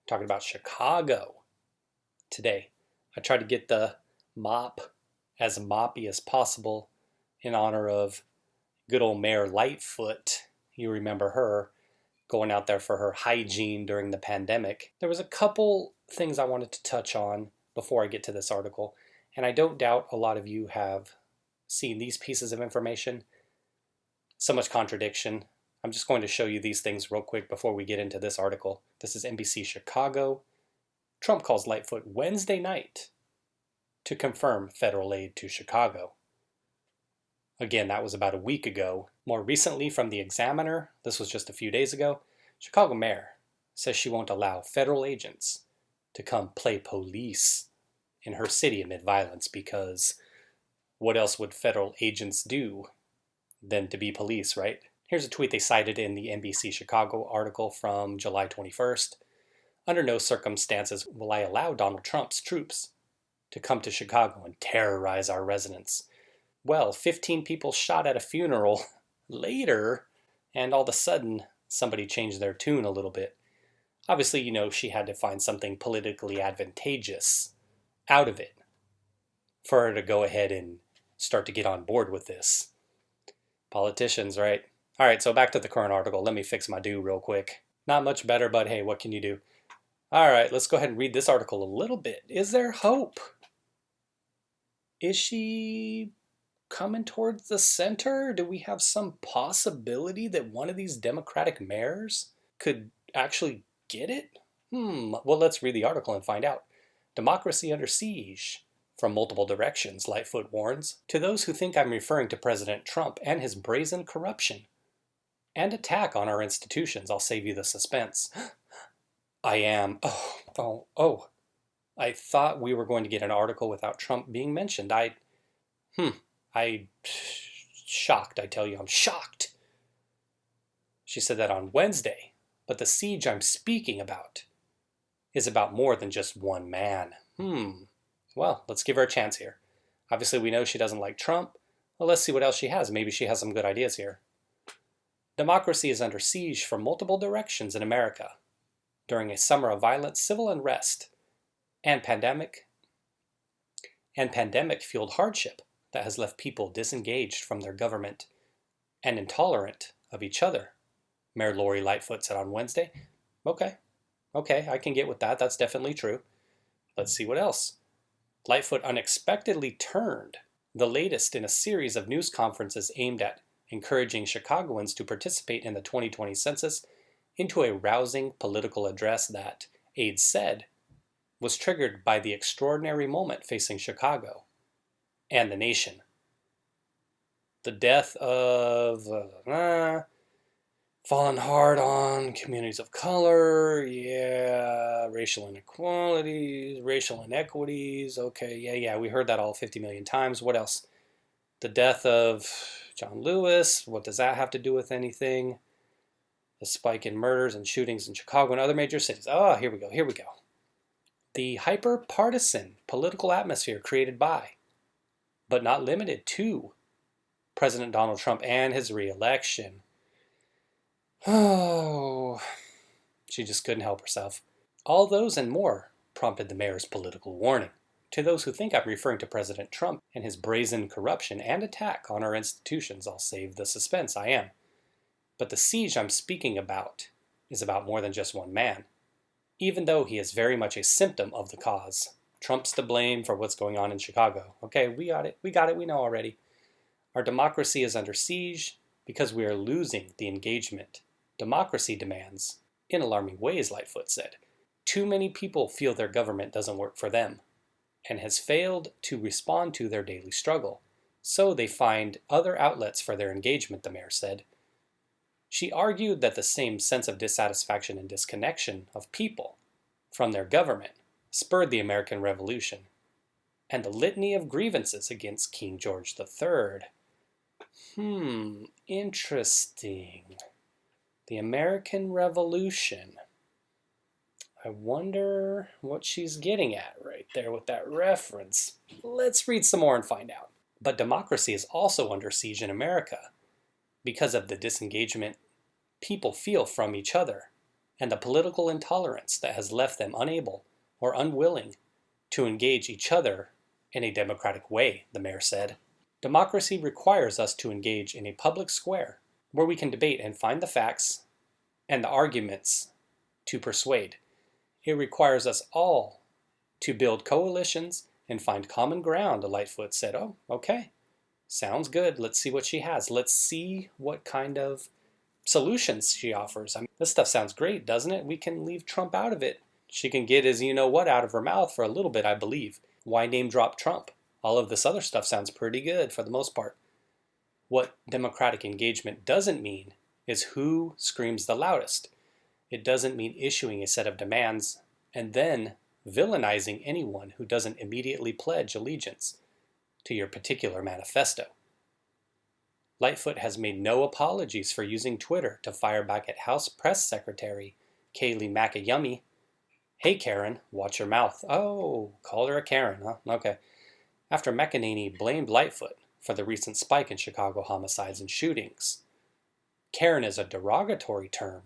talking about Chicago today. I tried to get the mop as moppy as possible in honor of good old Mayor Lightfoot. You remember her going out there for her hygiene during the pandemic. There was a couple things I wanted to touch on before I get to this article, and I don't doubt a lot of you have seen these pieces of information. So much contradiction. I'm just going to show you these things real quick before we get into this article. This is NBC Chicago. Trump calls Lightfoot Wednesday night to confirm federal aid to Chicago. Again, that was about a week ago. More recently from the Examiner, this was just a few days ago, Chicago mayor says she won't allow federal agents to come play police in her city amid violence because what else would federal agents do than to be police, right? Here's a tweet they cited in the NBC Chicago article from July 21st. Under no circumstances will I allow Donald Trump's troops to come to Chicago and terrorize our residents. Well, 15 people shot at a funeral later, and all of a sudden, somebody changed their tune a little bit. Obviously, she had to find something politically advantageous out of it for her to go ahead and start to get on board with this. Politicians, right? All right, so back to the current article. Let me fix my do real quick. Not much better, but hey, what can you do? All right, let's go ahead and read this article a little bit. Is there hope? Is she coming towards the center? Do we have some possibility that one of these Democratic mayors could actually get it? Well, let's read the article and find out. Democracy under siege from multiple directions, Lightfoot warns. To those who think I'm referring to President Trump and his brazen corruption and attack on our institutions, I'll save you the suspense. I am. I thought we were going to get an article without Trump being mentioned. Shocked, I tell you, I'm shocked. She said that on Wednesday, but the siege I'm speaking about is about more than just one man. Well, let's give her a chance here. Obviously, we know she doesn't like Trump. Well, let's see what else she has. Maybe she has some good ideas here. Democracy is under siege from multiple directions in America during a summer of violent civil unrest and pandemic-fueled hardship that has left people disengaged from their government and intolerant of each other, Mayor Lori Lightfoot said on Wednesday. Okay, I can get with that. That's definitely true. Let's see what else. Lightfoot unexpectedly turned the latest in a series of news conferences aimed at encouraging Chicagoans to participate in the 2020 census into a rousing political address that, aides said, was triggered by the extraordinary moment facing Chicago and the nation. The death of fallen hard on communities of color, racial inequalities, racial inequities, we heard that all 50 million times. What else? The death of John Lewis, what does that have to do with anything? The spike in murders and shootings in Chicago and other major cities. Here we go. The hyper-partisan political atmosphere created by, but not limited to, President Donald Trump and his re-election. She just couldn't help herself. All those and more prompted the mayor's political warning. To those who think I'm referring to President Trump and his brazen corruption and attack on our institutions, I'll save the suspense. I am. But the siege I'm speaking about is about more than just one man, even though he is very much a symptom of the cause. Trump's to blame for what's going on in Chicago. Okay, we got it, we know already. Our democracy is under siege because we are losing the engagement democracy demands in alarming ways, Lightfoot said. Too many people feel their government doesn't work for them and has failed to respond to their daily struggle, so they find other outlets for their engagement, the mayor said. She argued that the same sense of dissatisfaction and disconnection of people from their government spurred the American Revolution and the litany of grievances against King George III. Interesting. The American Revolution. I wonder what she's getting at right there with that reference. Let's read some more and find out. But democracy is also under siege in America because of the disengagement people feel from each other and the political intolerance that has left them unable or unwilling to engage each other in a democratic way, the mayor said. Democracy requires us to engage in a public square where we can debate and find the facts and the arguments to persuade. It requires us all to build coalitions and find common ground, Lightfoot said. Oh, okay. Sounds good. Let's see what she has. Let's see what kind of solutions she offers. I mean, this stuff sounds great, doesn't it? We can leave Trump out of it. She can get his you-know-what out of her mouth for a little bit, I believe. Why name drop Trump? All of this other stuff sounds pretty good for the most part. What democratic engagement doesn't mean is who screams the loudest. It doesn't mean issuing a set of demands and then villainizing anyone who doesn't immediately pledge allegiance to your particular manifesto. Lightfoot has made no apologies for using Twitter to fire back at House Press Secretary Kayleigh McEnany. Hey Karen, watch your mouth. Oh, called her a Karen, huh? Okay. After McEnany blamed Lightfoot for the recent spike in Chicago homicides and shootings. Karen is a derogatory term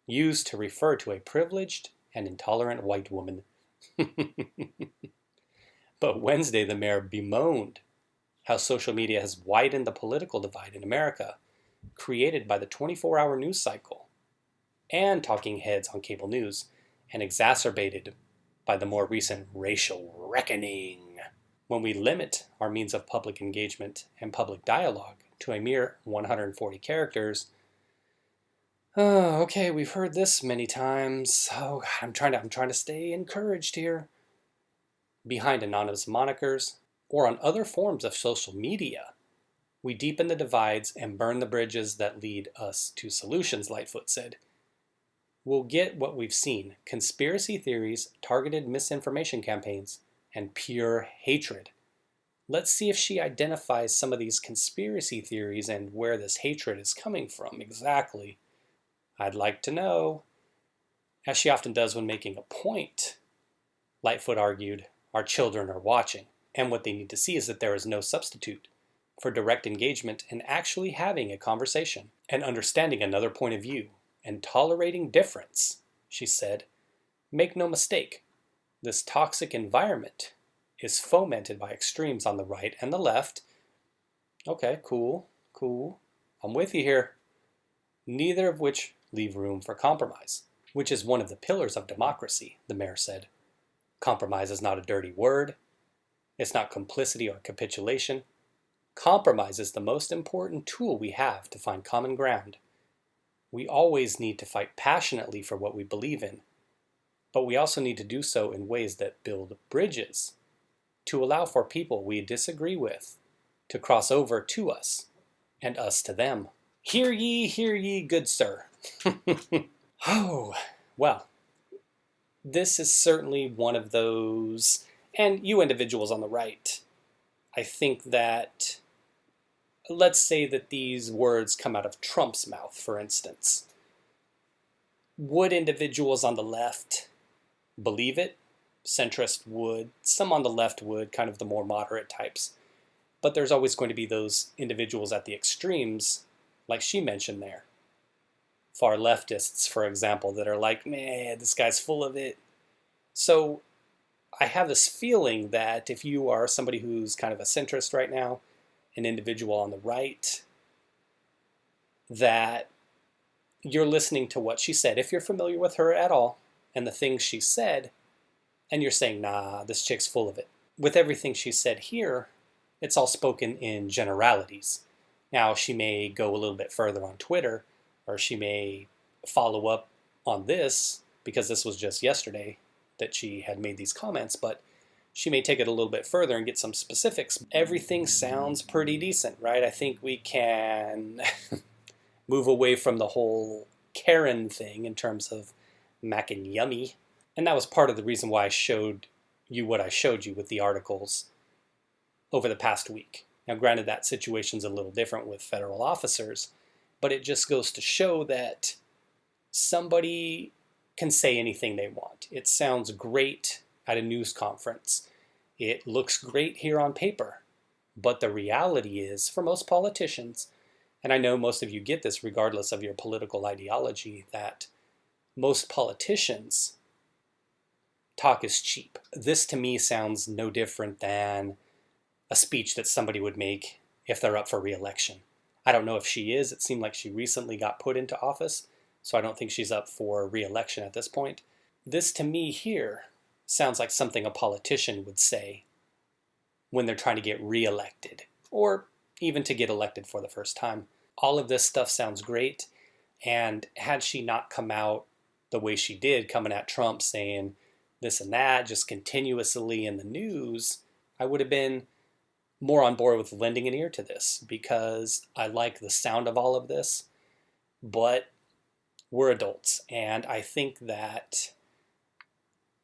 used to refer to a privileged and intolerant white woman. But Wednesday, the mayor bemoaned how social media has widened the political divide in America, created by the 24-hour news cycle and talking heads on cable news, and exacerbated by the more recent racial reckoning. When we limit our means of public engagement and public dialogue to a mere 140 characters, oh, okay, we've heard this many times. Oh, God, I'm trying to stay encouraged here. Behind anonymous monikers or on other forms of social media, we deepen the divides and burn the bridges that lead us to solutions, Lightfoot said. We'll get what we've seen: conspiracy theories, targeted misinformation campaigns, and pure hatred. Let's see if she identifies some of these conspiracy theories and where this hatred is coming from exactly. I'd like to know. As she often does when making a point, Lightfoot argued, our children are watching, and what they need to see is that there is no substitute for direct engagement and actually having a conversation and understanding another point of view and tolerating difference, she said. Make no mistake, this toxic environment is fomented by extremes on the right and the left. Okay, cool. I'm with you here. Neither of which leave room for compromise, which is one of the pillars of democracy, the mayor said. Compromise is not a dirty word. It's not complicity or capitulation. Compromise is the most important tool we have to find common ground. We always need to fight passionately for what we believe in, but we also need to do so in ways that build bridges, to allow for people we disagree with to cross over to us, and us to them. Hear ye, good sir. Oh, well, this is certainly one of those, and you individuals on the right, I think that, let's say that these words come out of Trump's mouth, for instance. Would individuals on the left believe it? Centrist would. Some on the left would, kind of the more moderate types. But there's always going to be those individuals at the extremes, like she mentioned there. Far leftists, for example, that are like, man, this guy's full of it. So I have this feeling that if you are somebody who's kind of a centrist right now, an individual on the right, that you're listening to what she said, if you're familiar with her at all, and the things she said, and you're saying, nah, this chick's full of it. With everything she said here, it's all spoken in generalities. Now, she may go a little bit further on Twitter, or she may follow up on this, because this was just yesterday that she had made these comments, but she may take it a little bit further and get some specifics. Everything sounds pretty decent, right? I think we can move away from the whole Karen thing in terms of mac and yummy. And that was part of the reason why I showed you what I showed you with the articles over the past week. Now, granted, that situation's a little different with federal officers, but it just goes to show that somebody can say anything they want. It sounds great at a news conference. It looks great here on paper. But the reality is, for most politicians, and I know most of you get this regardless of your political ideology, that most politicians, talk is cheap. This to me sounds no different than a speech that somebody would make if they're up for re-election. I don't know if she is. It seemed like she recently got put into office, so I don't think she's up for re-election at this point. This to me here sounds like something a politician would say when they're trying to get re-elected, or even to get elected for the first time. All of this stuff sounds great, and had she not come out the way she did, coming at Trump saying this and that, just continuously in the news, I would have been more on board with lending an ear to this, because I like the sound of all of this, but we're adults, and I think that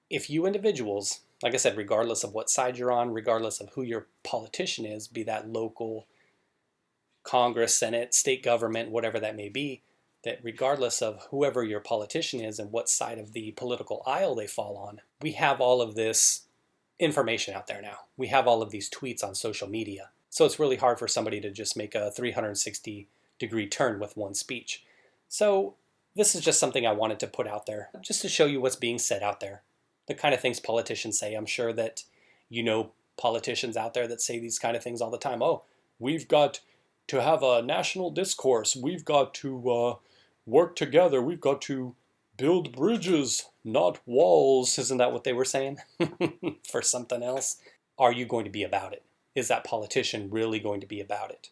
if you individuals, like I said, regardless of what side you're on, regardless of who your politician is, be that local, Congress, Senate, state government, whatever that may be, that regardless of whoever your politician is and what side of the political aisle they fall on, we have all of this information out there now. We have all of these tweets on social media. So it's really hard for somebody to just make a 360-degree turn with one speech. So this is just something I wanted to put out there, just to show you what's being said out there. The kind of things politicians say. I'm sure that you know politicians out there that say these kind of things all the time. Oh, we've got to have a national discourse. We've got to work together. We've got to build bridges, not walls. Isn't that what they were saying for something else? Are you going to be about it? Is that politician really going to be about it?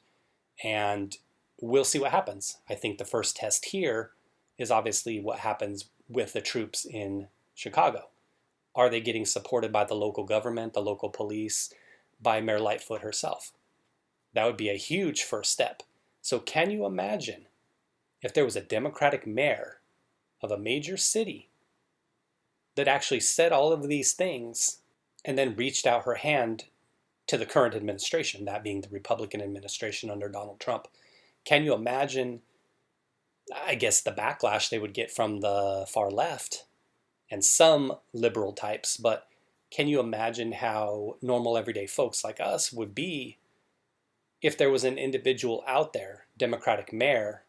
And we'll see what happens. I think the first test here is obviously what happens with the troops in Chicago. Are they getting supported by the local government, the local police, by Mayor Lightfoot herself? That would be a huge first step. So can you imagine if there was a Democratic mayor of a major city that actually said all of these things and then reached out her hand to the current administration, that being the Republican administration under Donald Trump? Can you imagine, I guess, the backlash they would get from the far left and some liberal types, but can you imagine how normal everyday folks like us would be if there was an individual out there, Democratic mayor,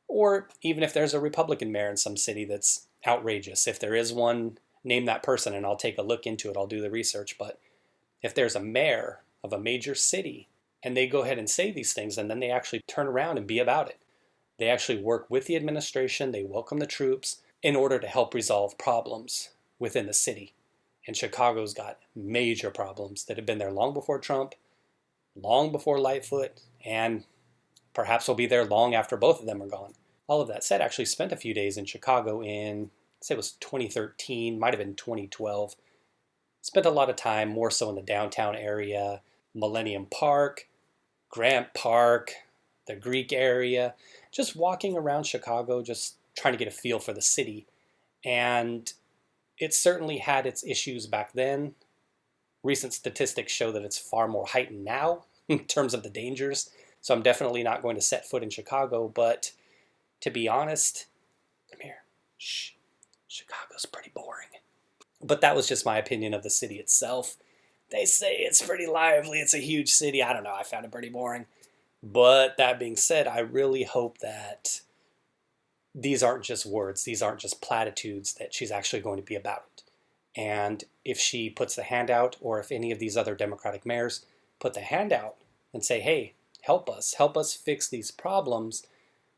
or even if there's a Republican mayor in some city that's outrageous? If there is one, name that person and I'll take a look into it. I'll do the research. But if there's a mayor of a major city and they go ahead and say these things and then they actually turn around and be about it, they actually work with the administration, they welcome the troops in order to help resolve problems within the city. And Chicago's got major problems that have been there long before Trump, long before Lightfoot, and perhaps will be there long after both of them are gone. All of that said, I actually spent a few days in Chicago in, say it was 2013, might have been 2012. Spent a lot of time more so in the downtown area, Millennium Park, Grant Park, the Greek area, just walking around Chicago, just trying to get a feel for the city. And it certainly had its issues back then. Recent statistics show that it's far more heightened now in terms of the dangers. So I'm definitely not going to set foot in Chicago, but to be honest, come here, shh, Chicago's pretty boring. But that was just my opinion of the city itself. They say it's pretty lively, it's a huge city. I don't know, I found it pretty boring. But that being said, I really hope that these aren't just words, these aren't just platitudes, that she's actually going to be about it. And if she puts the hand out, or if any of these other Democratic mayors put the hand out and say, hey, help us fix these problems,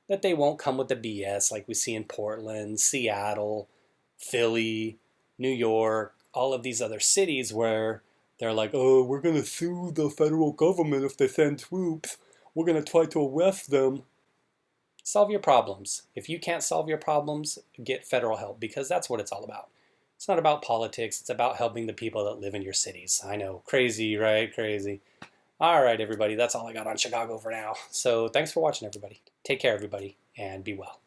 that they won't come with the BS like we see in Portland, Seattle, Philly, New York, all of these other cities where they're like, oh, we're going to sue the federal government if they send troops. We're going to try to arrest them. Solve your problems. If you can't solve your problems, get federal help, because that's what it's all about. It's not about politics. It's about helping the people that live in your cities. I know, crazy, right? Crazy. All right, everybody, that's all I got on Chicago for now. So thanks for watching, everybody. Take care, everybody, and be well.